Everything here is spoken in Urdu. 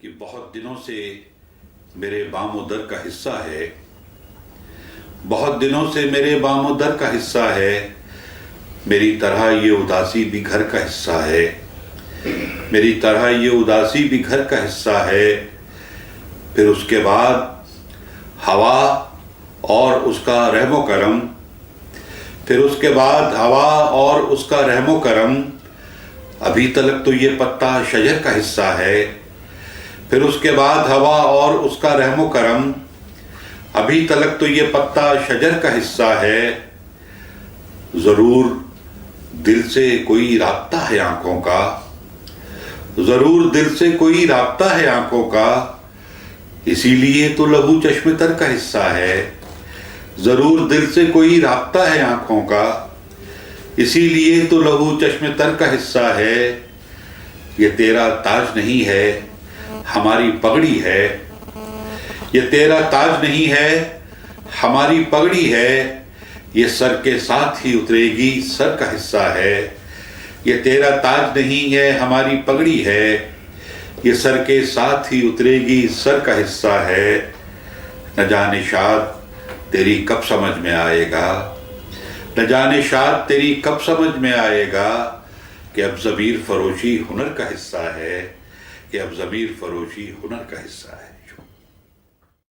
کہ بہت دنوں سے میرے بام و در کا حصہ ہے، بہت دنوں سے میرے بام و در کا حصہ ہے، میری طرح یہ اداسی بھی گھر کا حصہ ہے، میری طرح یہ اداسی بھی گھر کا حصہ ہے۔ پھر اس کے بعد ہوا اور اس کا رحم و کرم، پھر اس کے بعد ہوا اور اس کا رحم و کرم، ابھی تلک تو یہ پتا شجر کا حصہ ہے۔ پھر اس کے بعد ہوا اور اس کا رحم و کرم، ابھی تلک تو یہ پتا شجر کا حصہ ہے۔ ضرور دل سے کوئی رابطہ ہے آنکھوں کا، ضرور دل سے کوئی رابطہ ہے آنکھوں کا، اسی لیے تو لہو چشم تر کا حصہ ہے۔ ضرور دل سے کوئی رابطہ ہے آنکھوں کا، اسی لیے تو لہو چشم تر کا حصہ ہے۔ یہ تیرا تاج نہیں ہے، ہماری پگڑی ہے، یہ تیرا تاج نہیں ہے، ہماری پگڑی ہے، یہ سر کے ساتھ ہی اترے گی سر کا حصہ ہے۔ یہ تیرا تاج نہیں ہے، ہماری پگڑی ہے، یہ سر کے ساتھ ہی اترے گی سر کا حصہ ہے۔ نہ جانے شاد تیری کب سمجھ میں آئے گا، نہ جانے شاد تیری کب سمجھ میں آئے گا کہ اب ضمیر فروشی ہنر کا حصہ ہے، کہ اب ضمیر فروشی ہنر کا حصہ ہے۔